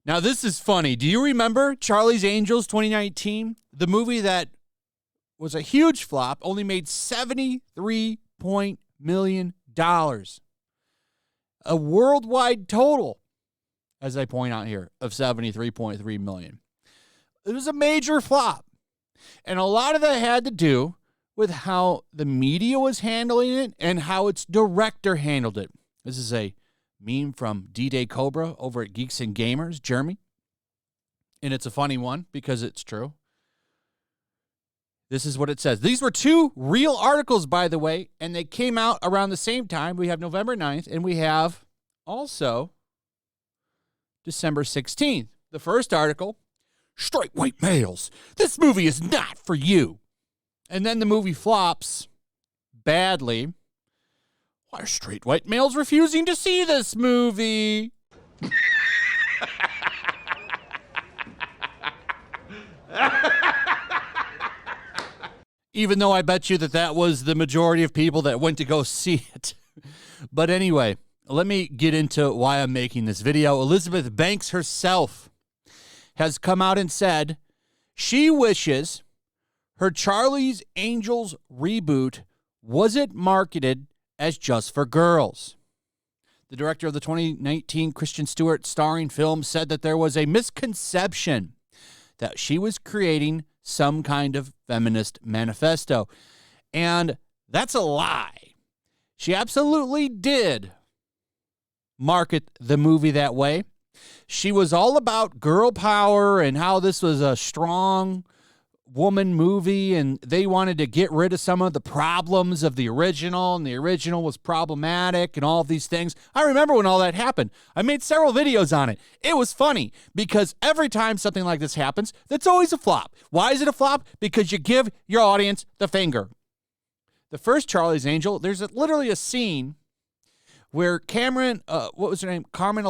Now, this is funny. Do you remember Charlie's Angels 2019? The movie that was a huge flop, only made $73 million. A worldwide total, as I point out here, of $73.3 million. It was a major flop. And a lot of that had to do with how the media was handling it and how its director handled it. This is a meme from D-Day Cobra over at Geeks and Gamers, Jeremy. And it's a funny one because it's true. This is what it says. These were two real articles, by the way, and they came out around the same time. We have November 9th, and we have also December 16th. The first article, straight white males, this movie is not for you. And then the movie flops badly. Why are straight white males refusing to see this movie? Even though I bet you that was the majority of people that went to go see it. But anyway, let me get into why I'm making this video. Elizabeth Banks herself has come out and said she wishes her Charlie's Angels reboot wasn't marketed as just for girls. The director of the 2019 Kristen Stewart starring film said that there was a misconception that she was creating some kind of feminist manifesto. And that's a lie. She absolutely did market the movie that way. She was all about girl power and how this was a strong woman movie, and they wanted to get rid of some of the problems of the original, and the original was problematic and all of these things. I remember when all that happened. I made several videos on it. It was funny because every time something like this happens, that's always a flop. Why is it a flop? Because you give your audience the finger. The first Charlie's Angel, there's literally a scene where Cameron, what was her name? Carmen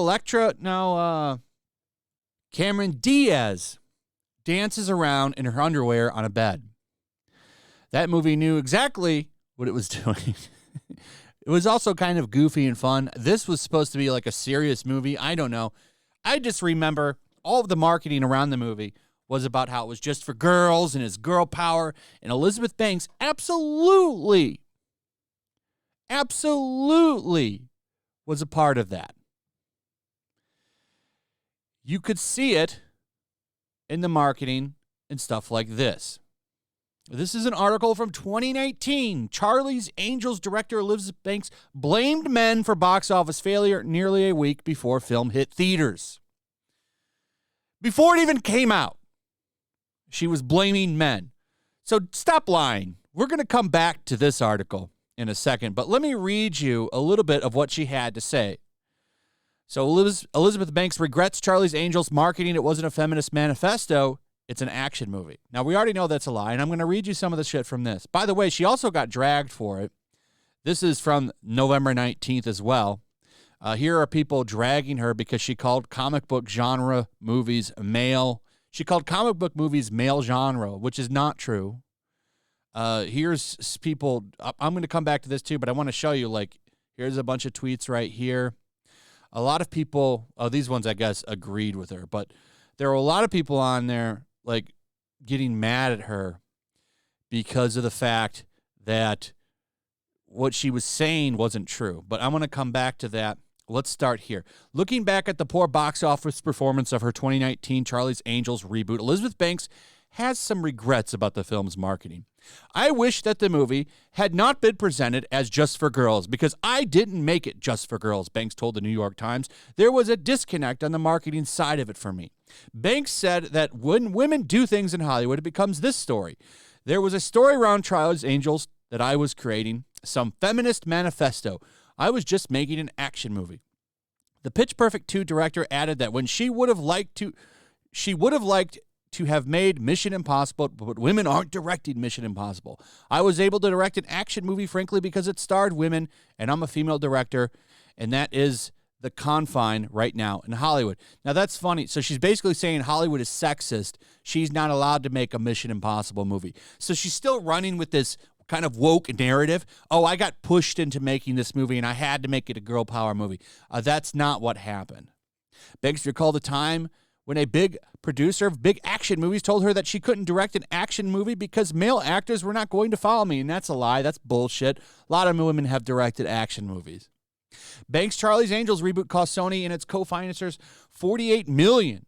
Diaz dances around in her underwear on a bed. That movie knew exactly what it was doing. It was also kind of goofy and fun. This was supposed to be like a serious movie. I don't know. I just remember all of the marketing around the movie was about how it was just for girls and it's girl power. And Elizabeth Banks absolutely was a part of that. You could see it in the marketing and stuff like this. This is an article from 2019. Charlie's Angels director Elizabeth Banks blamed men for box office failure nearly a week before film hit theaters. Before it even came out, she was blaming men. So stop lying. We're going to come back to this article in a second, but let me read you a little bit of what she had to say. So Elizabeth Banks regrets Charlie's Angels marketing. It wasn't a feminist manifesto. It's an action movie. Now, we already know that's a lie, and I'm going to read you some of the shit from this. By the way, she also got dragged for it. This is from November 19th as well. Here are people dragging her because she called comic book genre movies male. She called comic book movies male genre, which is not true. Here's people. I'm going to come back to this too, but I want to show you, like, here's a bunch of tweets right here. A lot of people, these ones, I guess, agreed with her, but there were a lot of people on there, like, getting mad at her because of the fact that what she was saying wasn't true. But I'm going to come back to that. Let's start here. Looking back at the poor box office performance of her 2019 Charlie's Angels reboot, Elizabeth Banks has some regrets about the film's marketing. I wish that the movie had not been presented as just for girls because I didn't make it just for girls, Banks told the New York Times. There was a disconnect on the marketing side of it for me. Banks said that when women do things in Hollywood, it becomes this story. There was a story around Charlie's Angels that I was creating, some feminist manifesto. I was just making an action movie. The Pitch Perfect 2 director added that when she would have liked to have made Mission Impossible, but women aren't directing Mission Impossible. I was able to direct an action movie, frankly, because it starred women, and I'm a female director, and that is the confine right now in Hollywood. Now, that's funny. So she's basically saying Hollywood is sexist. She's not allowed to make a Mission Impossible movie. So she's still running with this kind of woke narrative. Oh, I got pushed into making this movie and I had to make it a girl power movie. That's not what happened. Banks recalled the time when a big producer of big action movies told her that she couldn't direct an action movie because male actors were not going to follow me. And that's a lie. That's bullshit. A lot of women have directed action movies. Banks' Charlie's Angels reboot cost Sony and its co-financers $48 million,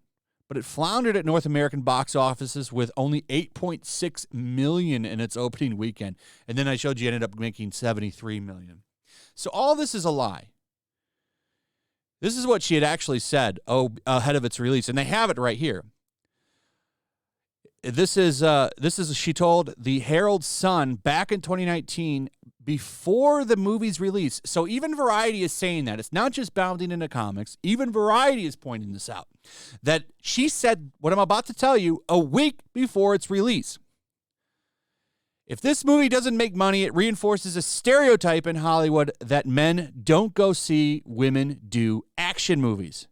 but it floundered at North American box offices with only $8.6 million in its opening weekend. And then I showed you ended up making $73 million. So all this is a lie. This is what she had actually said ahead of its release, and they have it right here. This is she told the Herald Sun back in 2019 before the movie's release. So even Variety is saying that. It's not just bounding into comics. Even Variety is pointing this out. That she said what I'm about to tell you a week before its release. If this movie doesn't make money, it reinforces a stereotype in Hollywood that men don't go see women do action movies.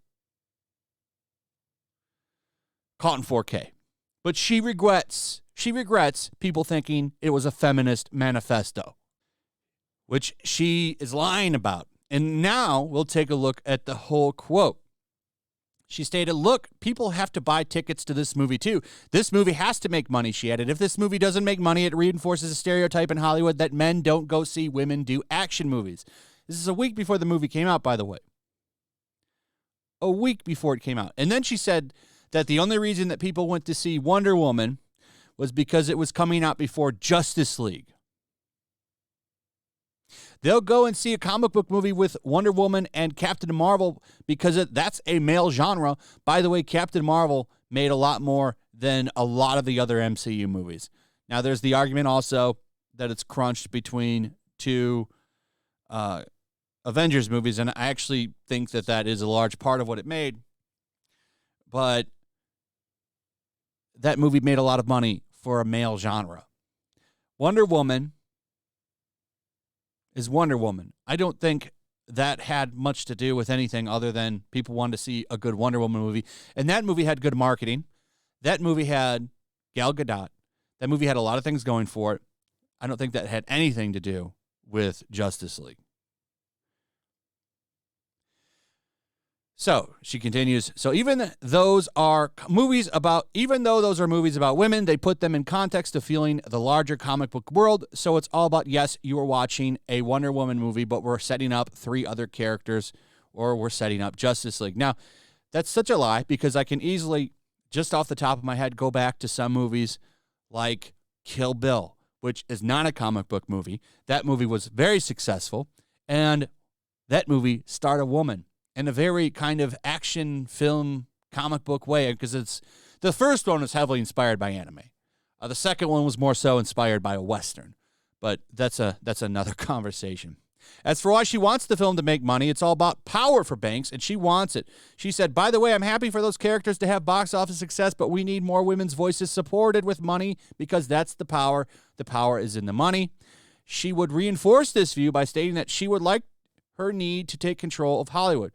Caught in 4K. But she regrets people thinking it was a feminist manifesto, which she is lying about. And now we'll take a look at the whole quote. She stated, look, people have to buy tickets to this movie too. This movie has to make money, she added. If this movie doesn't make money, it reinforces a stereotype in Hollywood that men don't go see women do action movies. This is a week before the movie came out, by the way. A week before it came out. And then she said that the only reason that people went to see Wonder Woman was because it was coming out before Justice League. They'll go and see a comic book movie with Wonder Woman and Captain Marvel because that's a male genre. By the way, Captain Marvel made a lot more than a lot of the other MCU movies. Now, there's the argument also that it's crunched between two Avengers movies, and I actually think that that is a large part of what it made. But that movie made a lot of money for a male genre. Wonder Woman is Wonder Woman. I don't think that had much to do with anything other than people wanted to see a good Wonder Woman movie. And that movie had good marketing. That movie had Gal Gadot. That movie had a lot of things going for it. I don't think that had anything to do with Justice League. So she continues, so even though those are movies about women, they put them in context of feeling the larger comic book world. So it's all about, yes, you are watching a Wonder Woman movie, but we're setting up three other characters, or we're setting up Justice League. Now, that's such a lie because I can easily, just off the top of my head, go back to some movies like Kill Bill, which is not a comic book movie. That movie was very successful, and that movie starred a woman in a very kind of action film comic book way, because it's the first one was heavily inspired by anime. The second one was more so inspired by a Western, but that's another conversation. As for why she wants the film to make money, it's all about power for Banks, and she wants it. She said, by the way, I'm happy for those characters to have box office success, but we need more women's voices supported with money because that's the power. The power is in the money. She would reinforce this view by stating that she would like her need to take control of Hollywood.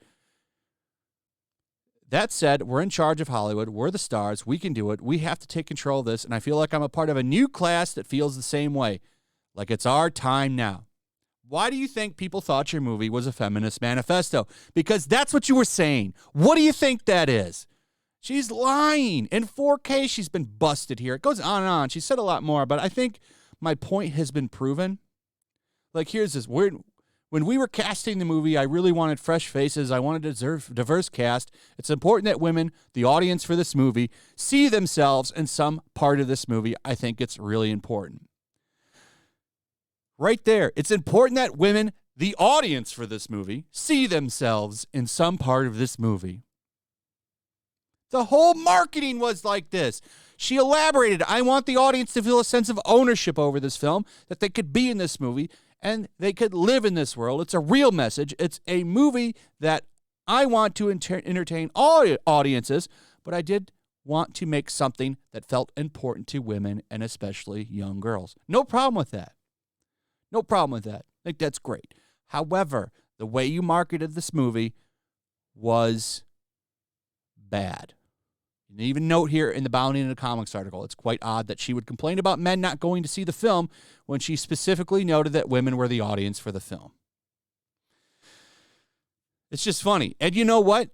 That said, we're in charge of Hollywood. We're the stars. We can do it. We have to take control of this, and I feel like I'm a part of a new class that feels the same way, like it's our time now. Why do you think people thought your movie was a feminist manifesto? Because that's what you were saying. What do you think that is? She's lying. In 4K, she's been busted here. It goes on and on. She said a lot more, but I think my point has been proven. Like, here's this. When we were casting the movie, I really wanted fresh faces. I wanted a diverse cast. It's important that women, the audience for this movie, see themselves in some part of this movie. I think it's really important. Right there. It's important that women, the audience for this movie, see themselves in some part of this movie. The whole marketing was like this. She elaborated, I want the audience to feel a sense of ownership over this film, that they could be in this movie, and they could live in this world. It's a real message. It's a movie that I want to entertain all audiences, but I did want to make something that felt important to women and especially young girls. No problem with that. No problem with that. I think that's great. However, the way you marketed this movie was bad. And even note here in the Bounding into Comics article, it's quite odd that she would complain about men not going to see the film when she specifically noted that women were the audience for the film. It's just funny. And you know what?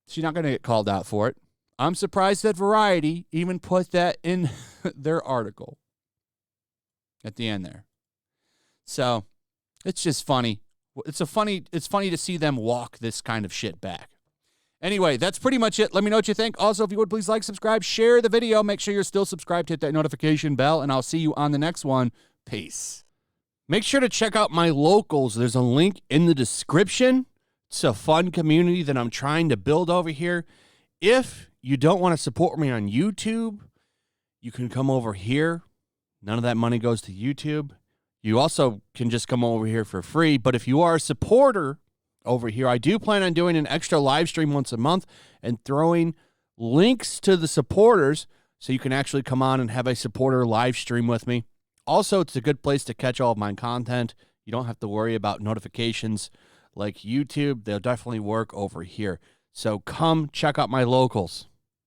She's not going to get called out for it. I'm surprised that Variety even put that in their article at the end there. So it's just funny. It's funny to see them walk this kind of shit back. Anyway, that's pretty much it. Let me know what you think. Also, if you would, please like, subscribe, share the video. Make sure you're still subscribed. Hit that notification bell, and I'll see you on the next one. Peace. Make sure to check out my locals. There's a link in the description. It's a fun community that I'm trying to build over here. If you don't want to support me on YouTube, you can come over here. None of that money goes to YouTube. You also can just come over here for free. But if you are a supporter over here, I do plan on doing an extra live stream once a month and throwing links to the supporters so you can actually come on and have a supporter live stream with me. Also, it's a good place to catch all of my content. You don't have to worry about notifications like YouTube. They'll definitely work over here. So come check out my locals.